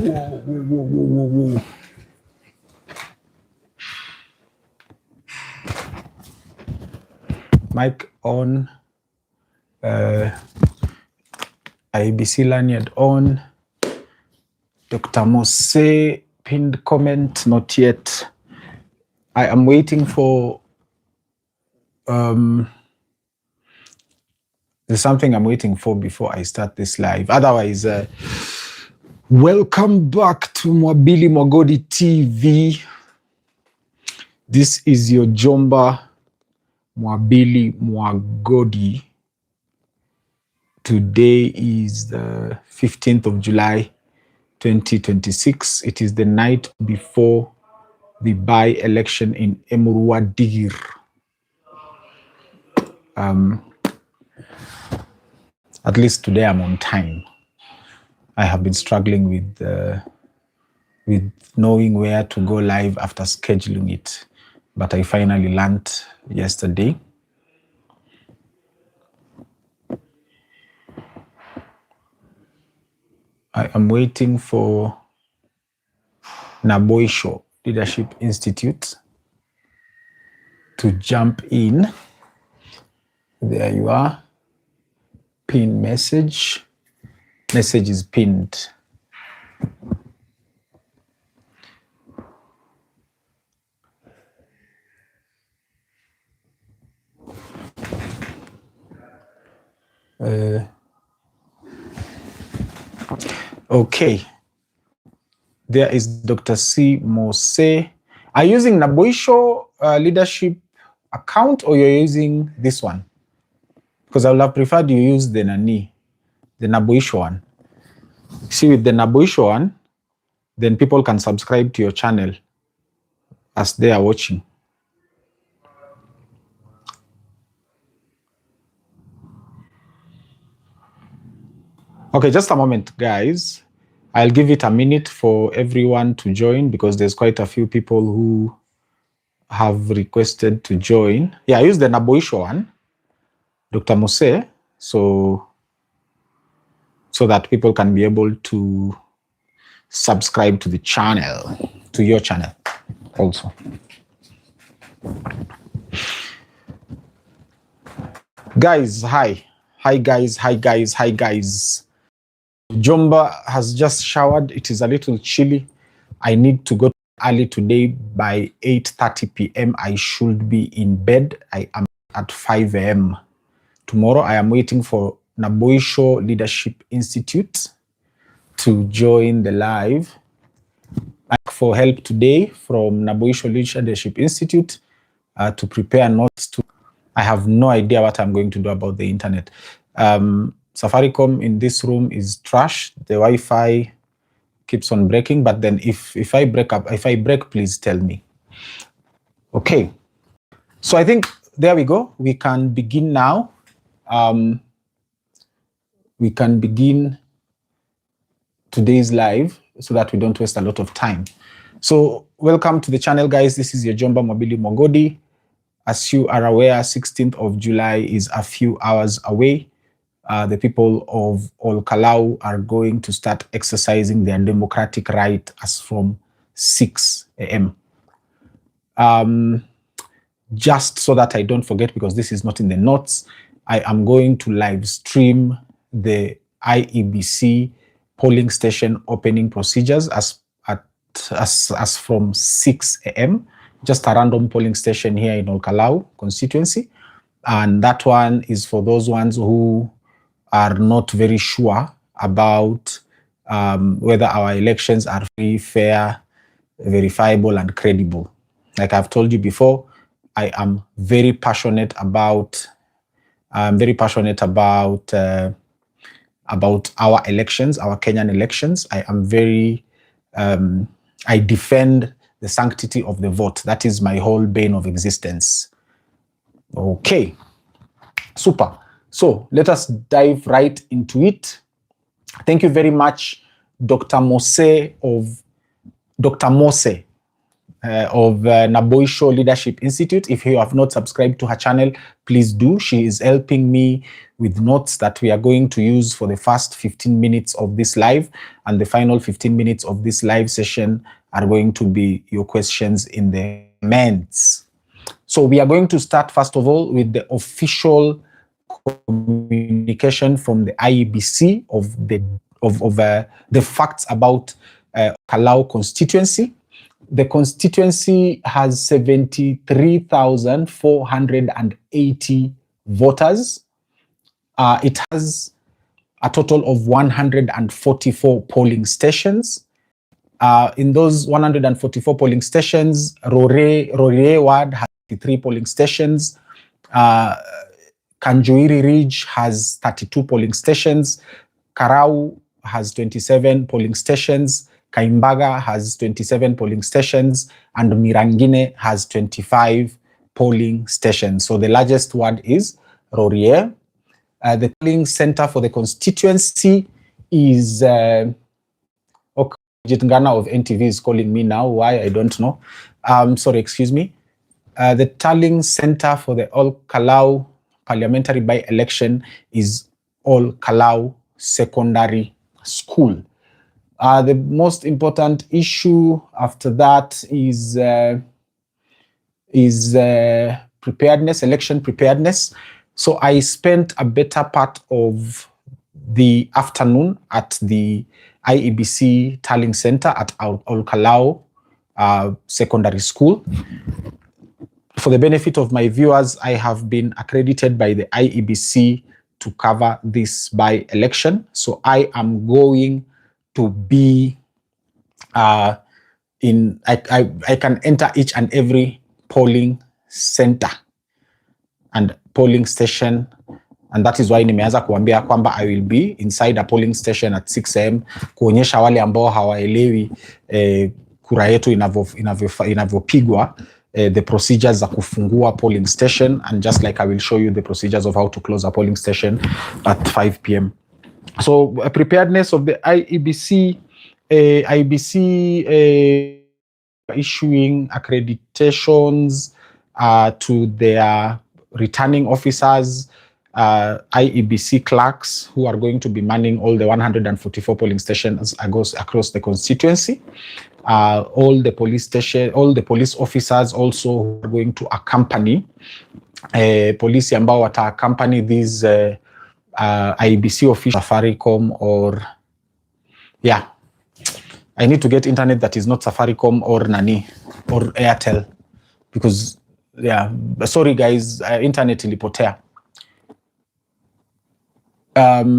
whoa. Mic on. IBC Lanyard on. Dr. Mose, pinned comment, not yet. I am waiting for, there's something I'm waiting for before I start this live. Otherwise, welcome back to Mwabili Mwagodi TV. This is your Jomba Mwabili Mwagodi. Today is the 15th of July, 2026. It is the night before the by-election in Emurua Digir. At least today I'm on time. I have been struggling with knowing where to go live after scheduling it, but I finally learned yesterday. I am waiting for Naboisho Leadership Institute to jump in. There you are. Pin message. Message is pinned. Okay. There is Dr. C. Mose. Are you using Naboisho leadership account or you're using this one? Because I would have preferred you use the Naboisho one. See, with the Naboisho one, then people can subscribe to your channel as they are watching. Okay, just a moment, guys. I'll give it a minute for everyone to join because there's quite a few people who have requested to join. Yeah, I use the Naboisho one, Dr. Mose, so that people can be able to subscribe to the channel, to your channel also. Guys, hi. Hi, guys. Hi, guys. Hi, guys. Jomba has just showered. It is a little chilly. I need to go early today. By 8:30 p.m. I should be in bed. I am at 5 a.m. Tomorrow I am waiting for Naboisho Leadership Institute to join the live. I ask for help today from Naboisho Leadership Institute to prepare notes to. I have no idea what I'm going to do about the internet. Safaricom in this room is trash. The Wi-Fi keeps on breaking, but then if I break, please tell me. Okay. So I think there we go. We can begin now. We can begin today's live so that we don't waste a lot of time. So welcome to the channel, guys. This is your Jomba Mwabili Mwagodi. As you are aware, 16th of July is a few hours away. The people of Ol Kalou are going to start exercising their democratic right as from 6 a.m. Just so that I don't forget, because this is not in the notes, I am going to live stream the IEBC polling station opening procedures as from 6 a.m. Just a random polling station here in Ol Kalou constituency. And that one is for those ones who are not very sure about whether our elections are free, fair, verifiable, and credible. Like I've told you before, I am very passionate about our elections, our Kenyan elections. I am very, I defend the sanctity of the vote. That is my whole bane of existence. Okay, super. So let us dive right into it. Thank you very much, Dr. Mose. Naboisho Leadership Institute. If you have not subscribed to her channel, please do. She is helping me with notes that we are going to use for the first 15 minutes of this live, and the final 15 minutes of this live session are going to be your questions in the comments. So we are going to start first of all with the official communication from the IEBC of the facts about Kalau constituency. The constituency has 73,480 voters. It has a total of 144 polling stations. In those 144 polling stations, Rorye Ward has 3 polling stations. Kanjuiri Ridge has 32 polling stations. Karau has 27 polling stations. Kaimbaga has 27 polling stations, and Mirangine has 25 polling stations. So the largest ward is Rorye. The polling center for the constituency is Jitngana of NTV is calling me now. Why? I don't know. Sorry, excuse me. The tallying center for the Ol Kalou parliamentary by-election is Ol Kalou Secondary School. The most important issue after that is preparedness, election preparedness. So I spent a better part of the afternoon at the IEBC tallying center at Ol Kalou Secondary School. For the benefit of my viewers, I have been accredited by the IEBC to cover this by-election. So I am going to be I can enter each and every polling center and polling station, and that is why nimeanza kuambia kwamba I will be inside a polling station at 6 am kuonyesha wale ambao hawaelewi kura yetu inavyopigwa, the procedures za kufungua polling station, and just like I will show you the procedures of how to close a polling station at 5 p.m. So preparedness of the IEBC, issuing accreditations to their returning officers, IEBC clerks who are going to be manning all the 144 polling stations across the constituency. All the police officers also who are going to accompany police ambao wata accompany these IEBC officials, Safaricom or I need to get internet that is not Safaricom or Nani or Airtel, because sorry guys, internet ilipotea.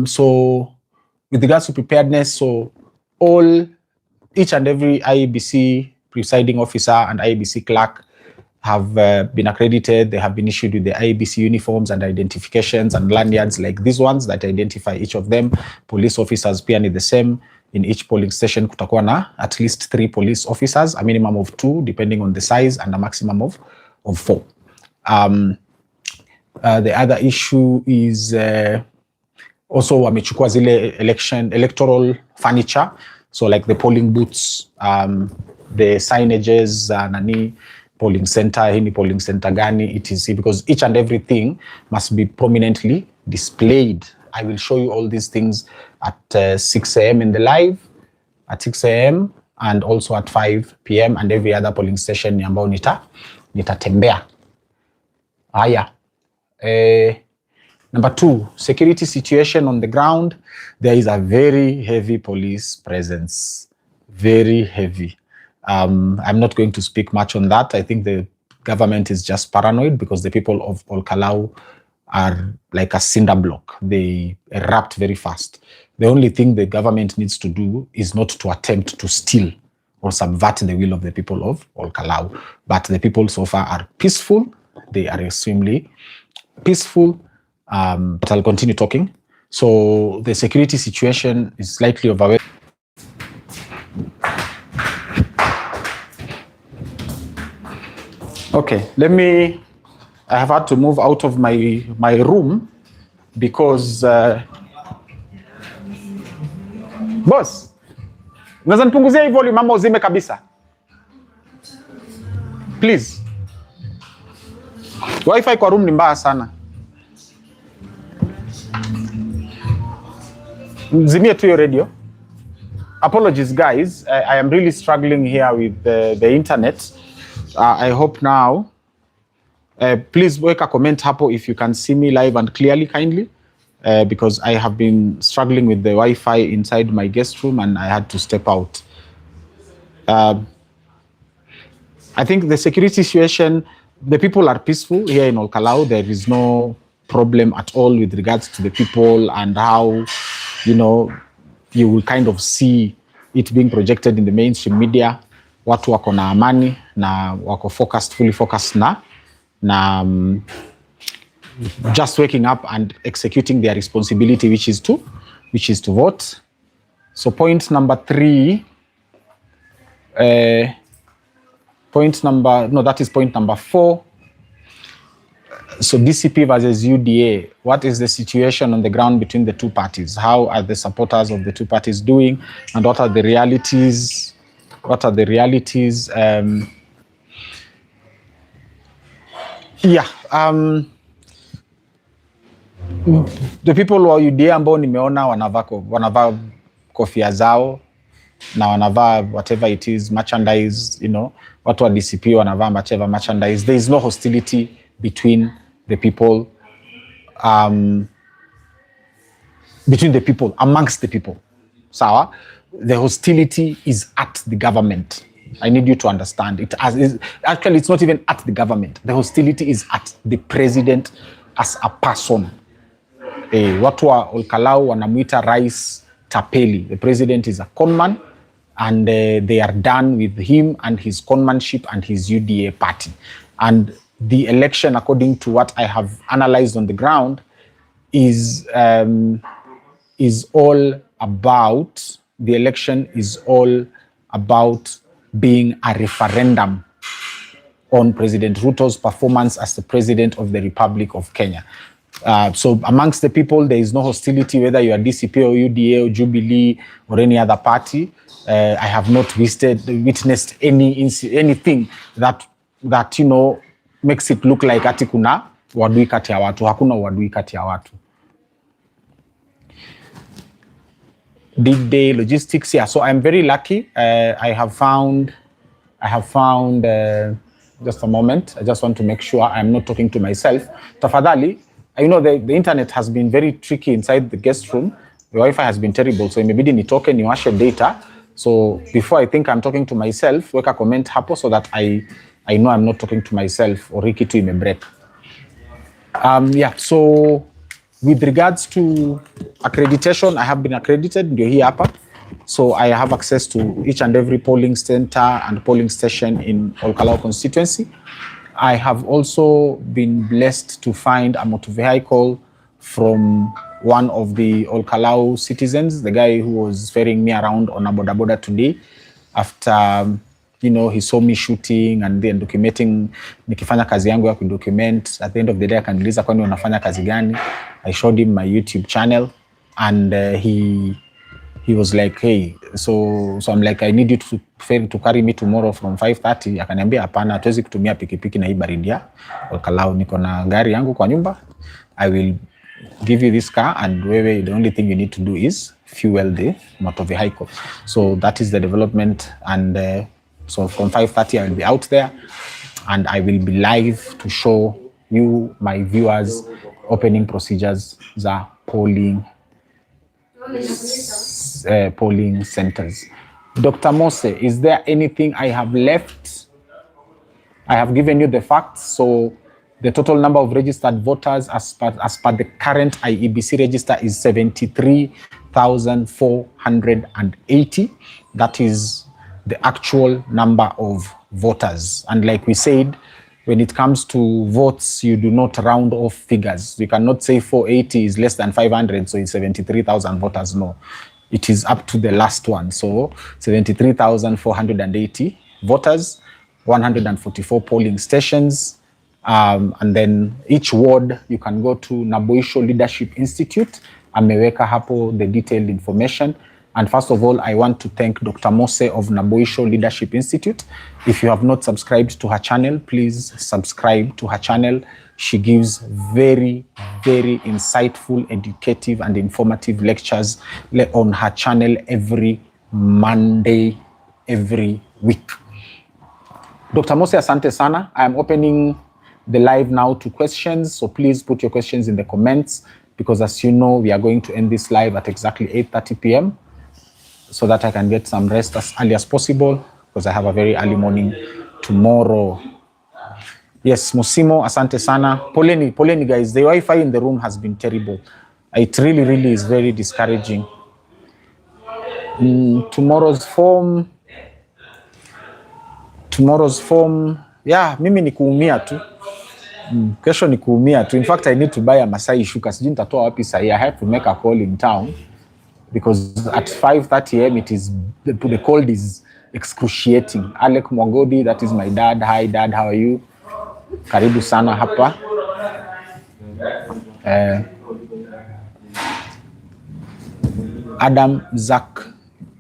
So with regards to preparedness, so each and every IEBC presiding officer and IEBC clerk have been accredited. They have been issued with the IEBC uniforms and identifications and lanyards like these ones that identify each of them. Police officers pia ni the same. In each polling station kutakuwa na at least 3 police officers, a minimum of 2 depending on the size, and a maximum of 4. The other issue is also wamechukua zile electoral furniture, so like the polling booths, the signages, polling center, hini polling center gani, etc., because each and everything must be prominently displayed. I will show you all these things at 6 a.m. in the live, at 6 a.m. and also at 5 p.m. and every other polling station ambao nitatembea. Haya. Number 2, security situation on the ground. There is a very heavy police presence. Very heavy. I'm not going to speak much on that. I think the government is just paranoid because the people of Ol Kalou are like a cinder block. They erupt very fast. The only thing the government needs to do is not to attempt to steal or subvert the will of the people of Ol Kalou. But the people so far are peaceful. They are extremely peaceful. But I'll continue talking. So the security situation is slightly overwhelming. Okay, I have had to move out of my room because boss, unaweza nipunguzia hii volume ama uzime kabisa? Please. Wi-Fi kwa room ni mbaya sana. Zimie tu your radio. Apologies guys. I am really struggling here with the internet. I hope now. Please weka comment hapo if you can see me live and clearly kindly. Because I have been struggling with the Wi-Fi inside my guest room and I had to step out. I think the security situation, the people are peaceful here in Ol Kalou. There is no problem at all with regards to the people and how, you know, you will kind of see it being projected in the mainstream media. Watu wako na amani na wako focused, fully focused na just waking up and executing their responsibility, which is to vote. So point number 3, that is point number 4. So DCP versus UDA, what is the situation on the ground between the two parties? How are the supporters of the two parties doing? And what are the realities? The people wa UDA ambao nimeona wanavaa kofia zao na wanavaa whatever it is merchandise, you know, watu wa DCP wanavaa whatever merchandise. There is no hostility between the people, amongst the people. Sawa? The hostility is at the government. I need you to understand it. Actually, it's not even at the government. The hostility is at the president as a person. Watu wa Ol Kalou wanamuita rais tapeli. The president is a conman, and they are done with him and his conmanship and his UDA party. And the election, according to what I have analyzed on the ground, is all about, the election is all about being a referendum on President Ruto's performance as the president of the Republic of Kenya. So amongst the people, there is no hostility, whether you are DCP or UDA or Jubilee or any other party. I have not witnessed anything that you know makes it look like ati kuna uadui kati ya watu. Hakuna uadui kati ya watu. D-Day logistics, yeah. So I'm very lucky. I have found. Just a moment. I just want to make sure I'm not talking to myself. Tafadhali. You know, the internet has been very tricky inside the guest room. The Wi-Fi has been terrible. So imebidi nitoke niwashe data. So before I think I'm talking to myself, weka comment hapo so that I know I'm not talking to myself or hiki tu imebreak. So with regards to accreditation, I have been accredited, ndio hii hapa. So I have access to each and every polling center and polling station in Ol Kalou constituency. I have also been blessed to find a motor vehicle from one of the Ol Kalou citizens, the guy who was ferrying me around on a boda boda today after, you know, he saw me shooting and then documenting, nikifanya kazi yangu ya kudocument. At the end of the day, akaniuliza kwani unafanya kazi gani? I showed him my YouTube channel and he was like, hey, so I'm like, I need you to carry me tomorrow from 5:30. Akaniambia hapana, hatuwezi kutumia pikipiki na hii baridi ya Ol Kalou. Niko na gari yangu kwa nyumba. I will give you this car and wewe, the only thing you need to do is fuel the motor vehicle. So that is the development, and so from 5:30 I will be out there and I will be live to show you, my viewers, opening procedures za polling centers. Dr. Mose, is there anything I have left? I have given you the facts. So the total number of registered voters as per the current IEBC register is 73,480. That is the actual number of voters. And like we said, when it comes to votes, you do not round off figures. You cannot say 480 is less than 500, so it's 73,000 voters. No, it is up to the last one. So 73,480 voters, 144 polling stations. And then each ward, you can go to Naboisho Leadership Institute. Ameweka hapo the detailed information. And first of all, I want to thank Dr. Mose of Naboisho Leadership Institute. If you have not subscribed to her channel, please subscribe to her channel. She gives very, very insightful, educative, and informative lectures on her channel every Monday, every week. Dr. Mose, asante sana. I am opening the live now to questions, so please put your questions in the comments, because as you know, we are going to end this live at exactly 8:30 p.m. so that I can get some rest as early as possible, because I have a very early morning tomorrow. Yes, Musimo, asante sana. Poleni guys, the Wi-Fi in the room has been terrible. It really is very discouraging. Tomorrow's form, yeah, mimi ni kuumia tu. Kesho ni kuumia tu. In fact, I need to buy a Masai shuka. Sijui nitatoa wapi sahi. I have to make a call in town, because at 5:30 a.m. it is the cold is excruciating. Alec Mwagodi, that is my dad. Hi dad, how are you? Karibu sana hapa. Adam Zak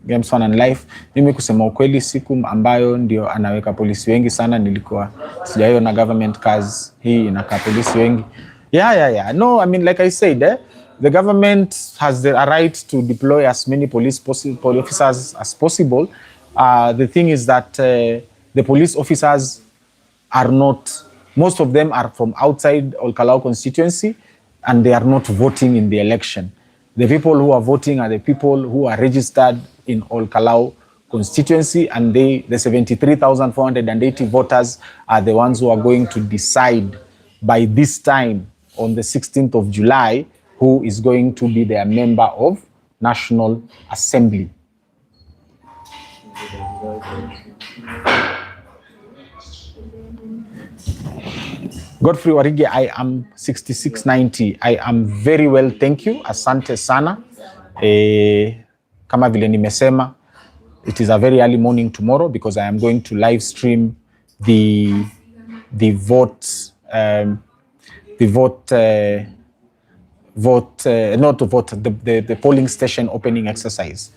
Games Fun and Life. Mimi kusema ukweli, siku ambayo ndio anaweka polisi wengi sana nilikuwa sijaiona government cars hii inakaa polisi wengi. Yeah. No, I mean, like I said, the government has the right to deploy as many police officers as possible. The thing is that the police officers are not, most of them are from outside Ol Kalou constituency, and they are not voting in the election. The people who are voting are the people who are registered in Ol Kalou constituency, and the 73,480 voters are the ones who are going to decide by this time on the 16th of July who is going to be their member of National Assembly. Godfrey Warige, I am 6690. I am very well, thank you. Asante sana. Kama vile nimesema, it is a very early morning tomorrow because I am going to live stream the polling station opening exercise.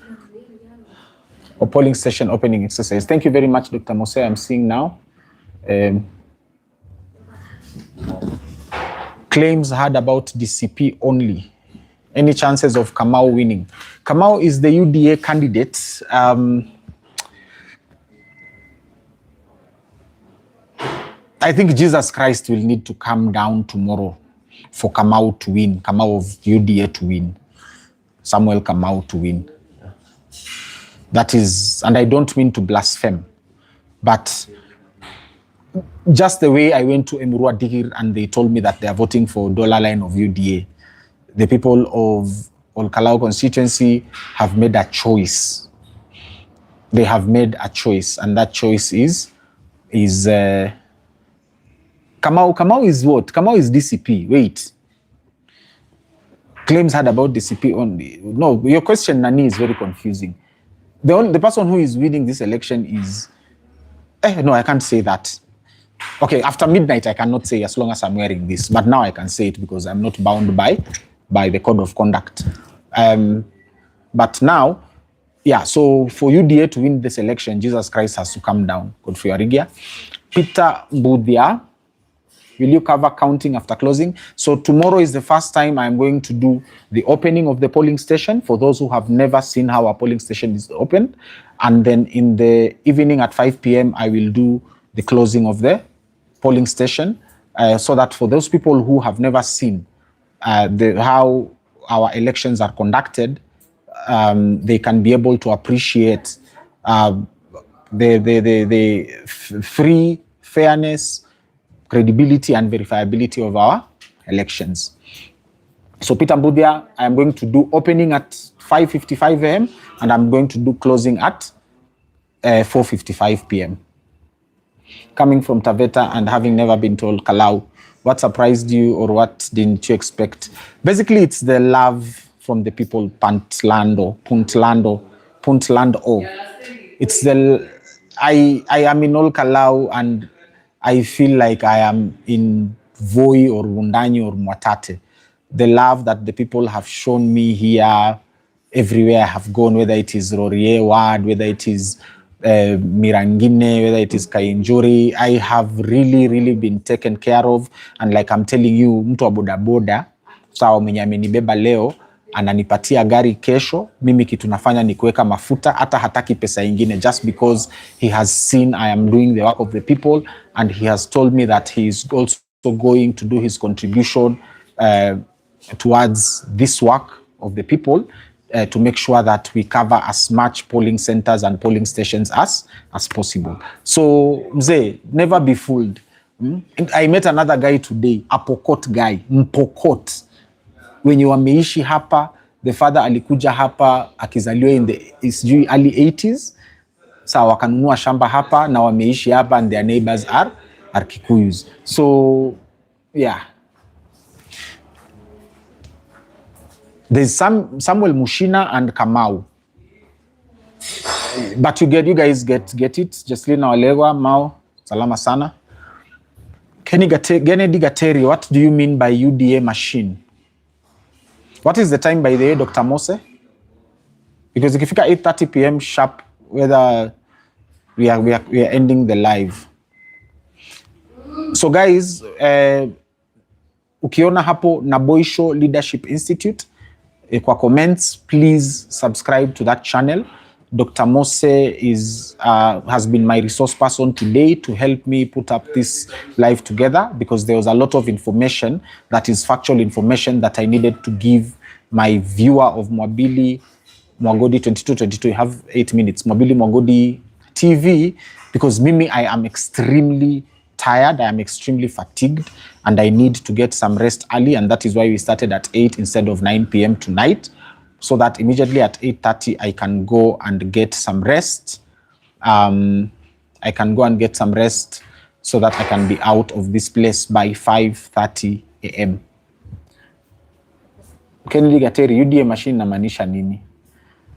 Or polling station opening exercise. Thank you very much, Dr. Mose. I'm seeing now. Claims heard about DCP only. Any chances of Kamau winning? Kamau is the UDA candidate. I think Jesus Christ will need to come down tomorrow for Kamau to win, Kamau of UDA to win, Samuel Kamau to win. That is, and I don't mean to blaspheme, but just the way I went to Emurua Dikir and they told me that they are voting for dollar line of UDA, the people of Ol Kalou constituency have made a choice. They have made a choice, and that choice is Kamau. Kamau is what? Kamau is DCP. Wait. Claims heard about DCP only. No, your question, Nani, is very confusing. The person who is winning this election is... no, I can't say that. Okay, after midnight, I cannot say as long as I'm wearing this. But now I can say it because I'm not bound by the code of conduct. But now, yeah, so for UDA to win this election, Jesus Christ has to come down. Godfrey Arigia. Peter Budia, will you cover counting after closing? So tomorrow is the first time I'm going to do the opening of the polling station for those who have never seen how a polling station is opened. And then in the evening at 5 p.m., I will do the closing of the polling station so that for those people who have never seen how our elections are conducted, they can be able to appreciate the free, fairness, credibility, and verifiability of our elections. So Peter Mbudia, I'm going to do opening at 5:55 a.m. and I'm going to do closing at 4:55 p.m. Coming from Taveta and having never been to Ol Kalou, what surprised you or what didn't you expect? Basically, it's the love from the people, Puntlando. It's I am in Ol Kalou and I feel like I am in Voi or Wundanyi or Mwatate. The love that the people have shown me here, everywhere I have gone, whether it is Laurier Ward, whether it is Mirangine, whether it is Kainjuri, I have really been taken care of. And like I'm telling you, mtu wa bodaboda sawa mwenye amenibeba leo ananipatia gari kesho, mimi kitu nafanya ni kuweka mafuta, hata hataki pesa ingine, just because he has seen I am doing the work of the people, and he has told me that he is also going to do his contribution towards this work of the people, to make sure that we cover as much polling centers and polling stations as possible. So mzee, never be fooled. I met another guy today, a Pokot guy, Mpokot, wenye wameishi hapa. The father alikuja hapa akizaliwa in the early 80s. Sawa, wakanunua shamba hapa na wameishi hapa, and their neighbors are Kikuyus. So yeah, there's Samuel Mushina and Kamau, but you guys get it. Jocelyn Walegwa, Mao, salama sana. Kennedy Gateri, what do you mean by UDA machine? What is the time, by the way, Dr. Mose? Because ikifika 8:30 p.m. sharp, whether we are ending the live. So guys, ukiona hapo Naboisho Leadership Institute, kwa comments, please subscribe to that channel. Dr. Mose has been my resource person today to help me put up this live together, because there was a lot of information that is factual information that I needed to give my viewer of Mwabili Mwagodi 2222. You have 8 minutes. Mwabili Mwagodi TV, because mimi, I am extremely tired, I am extremely fatigued, and I need to get some rest early, and that is why we started at 8 instead of 9 p.m. tonight, so that immediately at 8:30 I can go and get some rest. I can go and get some rest so that I can be out of this place by 5:30 a.m. Kennedy Gateri, UDA machine namaanisha nini?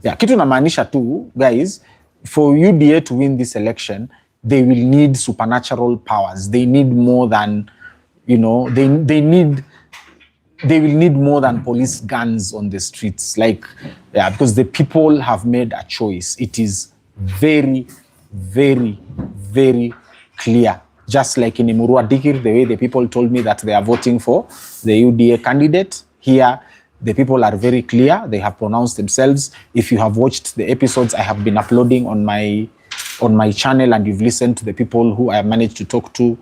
Yeah, kitu namaanisha tu, guys, for UDA to win this election, they will need supernatural powers. They need more than, they will need more than police guns on the streets. Like, yeah, because the people have made a choice. It is very clear. Just like in Imurua Dikir, the way the people told me that they are voting for the UDA candidate, here the people are very clear. They have pronounced themselves. If you have watched the episodes I have been uploading on my channel, and you've listened to the people who I managed to talk to,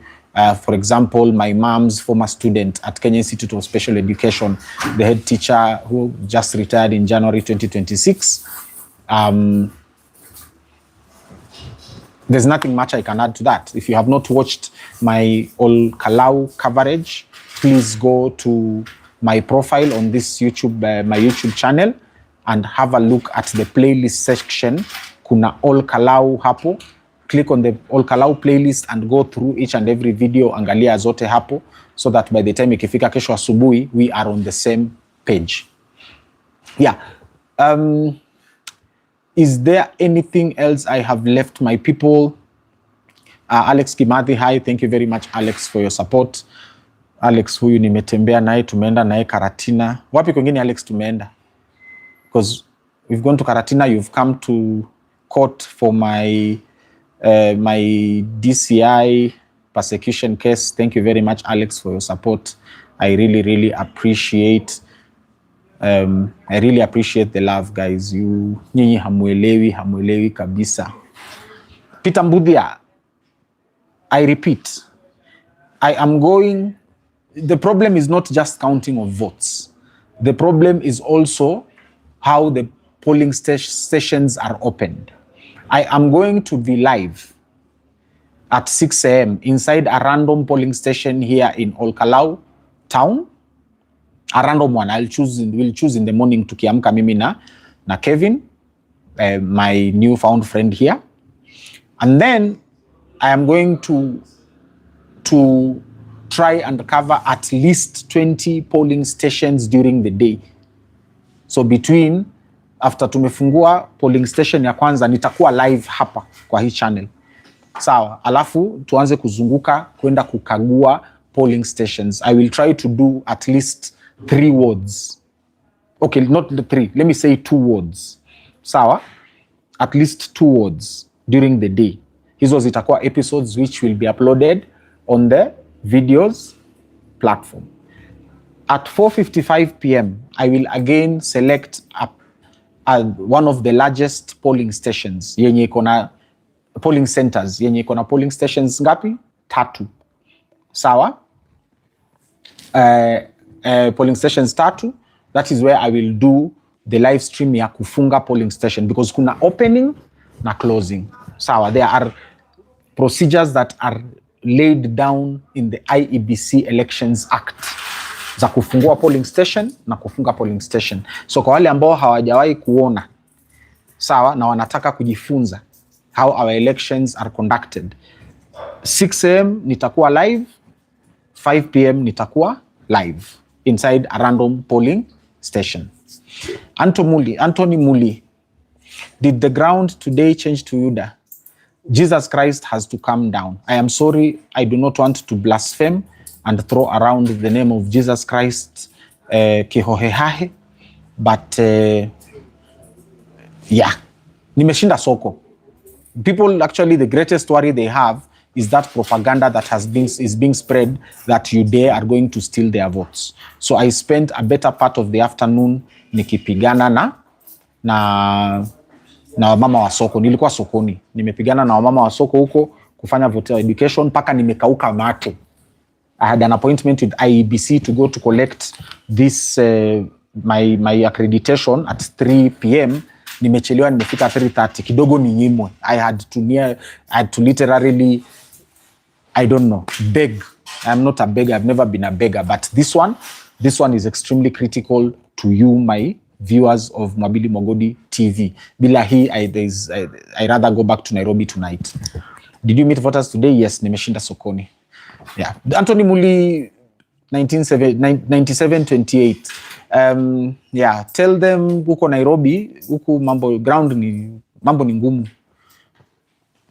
for example, my mom's former student at Kenya Institute of Special Education, the head teacher who just retired in January 2026. There's nothing much I can add to that. If you have not watched my Ol Kalou coverage, please go to my profile on this YouTube, my YouTube channel, and have a look at the playlist section. Kuna Ol Kalou hapo. Click on the Ol Kalou playlist and go through each and every video, angalia zote hapo, so that by the time ikifika kesho asubuhi, we are on the same page. Yeah. Is there anything else I have left my people? Alex Kimathi, hi. Thank you very much, Alex, for your support. Alex huyu nimetembea naye, tumeenda naye Karatina. Wapi kwingine Alex tumeenda? Because we've gone to Karatina, you've come to court for my DCI persecution case. Thank you very much, Alex, for your support. I really appreciate the love, guys. Nyinyi hamuelewi kabisa. Peter Mbudia, I repeat, the problem is not just counting of votes. The problem is also how the polling stations are opened. I am going to be live at 6 a.m. inside a random polling station here in Ol Kalou town. A random one. We'll choose in the morning tukiamka mimi na Kevin, my newfound friend here. And then I am going to try and cover at least 20 polling stations during the day. So after tumefungua polling station ya kwanza, nitakuwa live hapa kwa hii channel. Sawa, alafu tuanze kuzunguka kwenda kukagua polling stations. I will try to do at least 3 wards. Okay, not the 3. Let me say 2 words. Sawa? At least 2 words during the day. Hizo zitakuwa episodes which will be uploaded on the videos platform. At 4:55 p.m., I will again select one of the largest polling stations yenye iko na polling centers yenye iko na polling stations ngapi? 3. Sawa? Polling stations 3. That is where I will do the live stream ya kufunga polling station because kuna opening na closing. Sawa? There are procedures that are laid down in the IEBC Elections Act za kufungua polling station na kufunga polling station. So kwa wale ambao hawajawahi kuona, sawa, na wanataka kujifunza how our elections are conducted, 6 am nitakuwa live, 5 p.m. nitakuwa live inside a random polling station. Anthony Muli, did the ground today change to Yuda? Jesus Christ has to come down. I am sorry, I do not want to blaspheme and throw around the name of Jesus Christ kihohehahe, but yeah, nimeshinda soko. People actually, the greatest worry they have is that propaganda that is being spread that you dare are going to steal their votes. So I spent a better part of the afternoon nikipigana na wamama wa soko. Nilikuwa sokoni, nimepigana na wamama wa soko huko kufanya voter education mpaka nimekauka macho. I had an appointment with IEBC to go to collect this my accreditation at 3 p.m. Nimechelewa, nimefika 3:30, kidogo ninyimwe. I had to literally, I don't know, beg. I'm not a beggar, I've never been a beggar, but this one is extremely critical to you, my viewers of Mwabili Mogodi TV. Bila hii, I rather go back to Nairobi tonight. Did you meet voters today? Yes, nimeshinda sokoni. Yeah. Anthony Muli, 9728. Yeah, tell them huko Nairobi, huko mambo ni ngumu.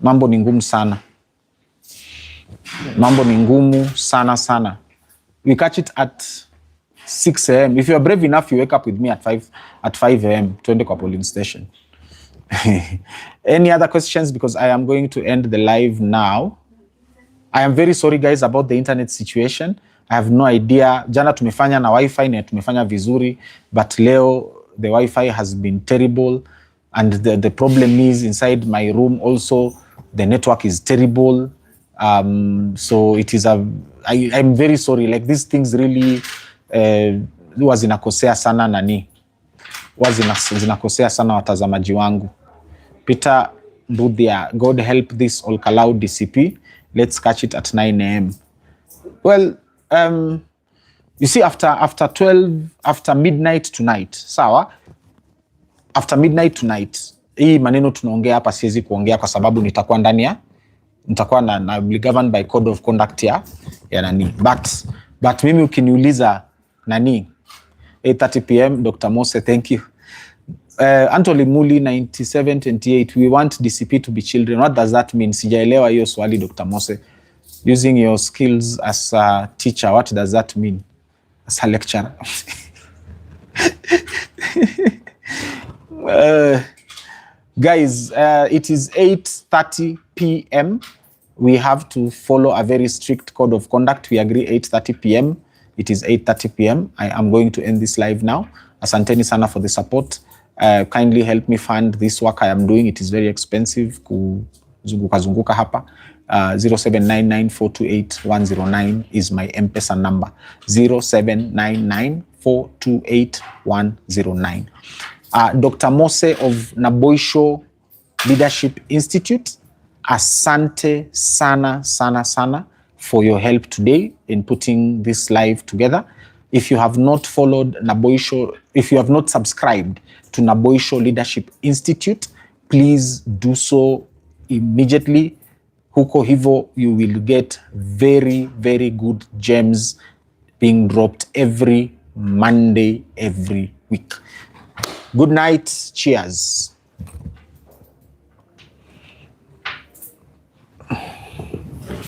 Mambo ni ngumu sana. Mambo ni ngumu sana. We catch it at 6 a.m. If you are brave enough, you wake up with me at 5 a.m. Twende kwa polling station. Any other questions? Because I am going to end the live now. I am very sorry guys about the internet situation. I have no idea. Jana tumefanya na wifi na tumefanya vizuri, but leo the wifi has been terrible, and the problem is inside my room also the network is terrible. So it is I'm very sorry. Like these things really zinakosea sana watazamaji wangu. Peter Mbudia, God help this Ol Kalou DCP. Let's catch it at 9 a.m. Well, you see, after midnight tonight, sawa? After midnight tonight, hii maneno tunaongea hapa siwezi kuongea kwa sababu nitakuwa na be governed by code of conduct ya nani. But mimi ukiniuliza nani, 8:30 p.m. Dr. Mose, thank you. Anthony Muli, 9728, we want DCP to be children. What does that mean? Sijaelewa hiyo swali, Dr. Mose. Using your skills as a teacher, what does that mean? As a lecturer. Guys, it is 8:30 p.m. We have to follow a very strict code of conduct. We agree 8:30 p.m. It is 8:30 p.m. I am going to end this live now. Asanteni sana for the support. Kindly help me fund this work I am doing. It is very expensive kuzunguka hapa. 0799428109 is my M-Pesa number. 0799428109. Dr. Mose of Naboisho Leadership Institute, asante sana for your help today in putting this live together. If you have not followed Naboisho, if you have not subscribed to Naboisho Leadership Institute, please do so immediately. Huko hivo, you will get very good gems being dropped every Monday, every week. Good night. Cheers.